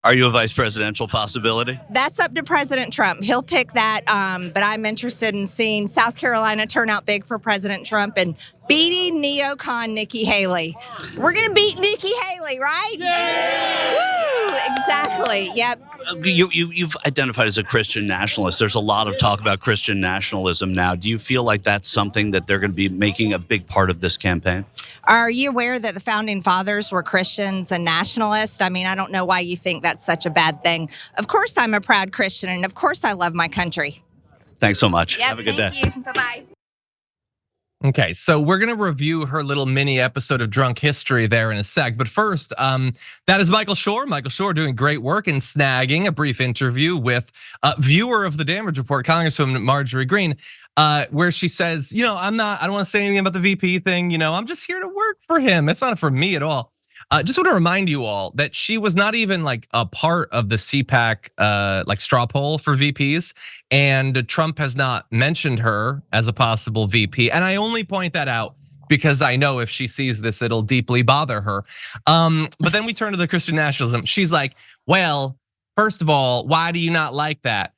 Are you a vice presidential possibility? That's up to President Trump. He'll pick that. But I'm interested in seeing South Carolina turn out big for President Trump and beating neocon Nikki Haley. We're going to beat Nikki Haley, right? Yeah! Woo! Exactly. Yep. You've identified as a Christian nationalist. There's a lot of talk about Christian nationalism now. Do you feel like that's something that they're going to be making a big part of this campaign? Are you aware that the founding fathers were Christians and nationalists? I mean, I don't know why you think that's such a bad thing. Of course, I'm a proud Christian, and of course, I love my country. Thanks so much. Yep, have a good day. Thank you. Bye-bye. Okay, so we're gonna review her little mini episode of Drunk History there in a sec. But first, that is Michael Shure. Michael Shure doing great work in snagging a brief interview with a viewer of the Damage Report, Congresswoman Marjorie Greene, where she says, I don't want to say anything about the VP thing. I'm just here to work for him. It's not for me at all. Just want to remind you all that she was not even like a part of the CPAC like straw poll for VPs, and Trump has not mentioned her as a possible VP. And I only point that out because I know if she sees this, it'll deeply bother her. But then we turn to the Christian nationalism. She's like, well, first of all, why do you not like that?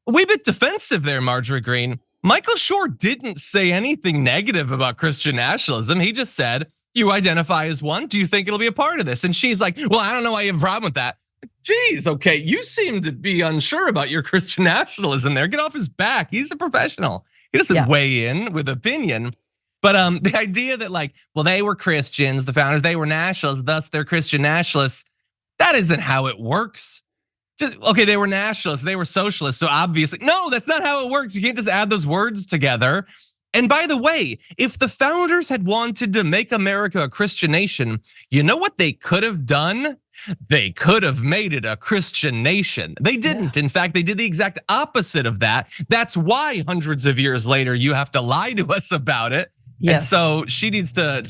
We bit defensive there, Marjorie Greene. Michael Shure didn't say anything negative about Christian nationalism. He just said, you identify as one. Do you think it'll be a part of this? And she's like, well, I don't know why you have a problem with that. Geez, okay, you seem to be unsure about your Christian nationalism there. Get off his back. He's a professional. He doesn't weigh in with opinion. But the idea that like, well, they were Christians, the founders, they were nationalists, thus they're Christian nationalists. That isn't how it works. Okay, they were nationalists, they were socialists, so obviously, no, that's not how it works. You can't just add those words together. And by the way, if the founders had wanted to make America a Christian nation, you know what they could have done? They could have made it a Christian nation. They didn't. In fact, they did the exact opposite of that. That's why hundreds of years later, you have to lie to us about it. Yes. And so she needs to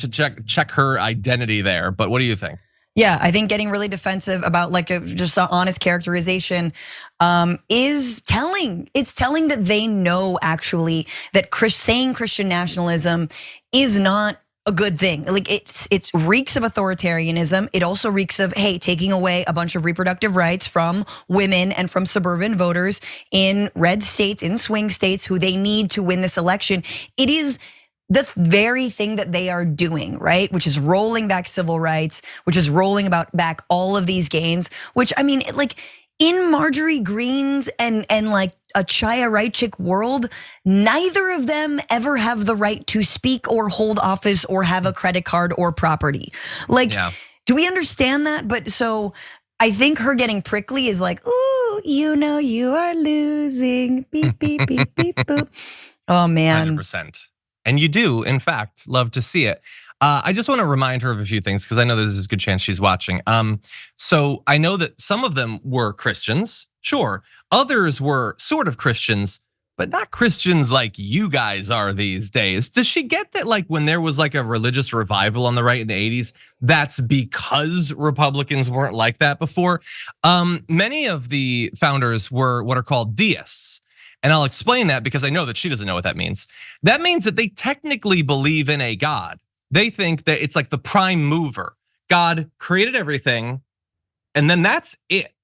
check her identity there. But what do you think? Yeah, I think getting really defensive about like just an honest characterization is telling. It's telling that they know actually that saying Christian nationalism is not a good thing. Like it reeks of authoritarianism. It also reeks of, hey, taking away a bunch of reproductive rights from women and from suburban voters in red states, in swing states who they need to win this election. It is the very thing that they are doing, right? Which is rolling back civil rights, which is rolling back all of these gains, which I mean, like in Marjorie Greene's and like a Chaya Raichik world, neither of them ever have the right to speak or hold office or have a credit card or property. Like, do we understand that? But so I think her getting prickly is like, ooh, you are losing, beep, beep, beep, beep, boop. Oh man. 100%. And you do, in fact, love to see it. I just want to remind her of a few things because I know there's a good chance she's watching. So I know that some of them were Christians, sure. Others were sort of Christians, but not Christians like you guys are these days. Does she get that like when there was like a religious revival on the right in the 80s, that's because Republicans weren't like that before? Many of the founders were what are called deists. And I'll explain that because I know that she doesn't know what that means. That means that they technically believe in a God. They think that it's like the prime mover. God created everything, and then that's it.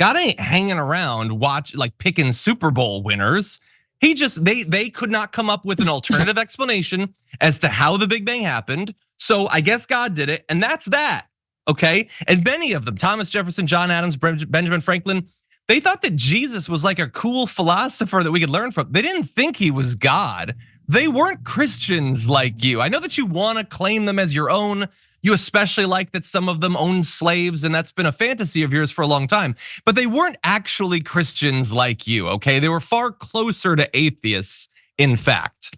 God ain't hanging around like picking Super Bowl winners. They could not come up with an alternative explanation as to how the Big Bang happened. So I guess God did it, and that's that. Okay? And many of them, Thomas Jefferson, John Adams, Benjamin Franklin, they thought that Jesus was like a cool philosopher that we could learn from. They didn't think he was God. They weren't Christians like you. I know that you want to claim them as your own. You especially like that some of them owned slaves, and that's been a fantasy of yours for a long time. But they weren't actually Christians like you, okay? They were far closer to atheists, in fact.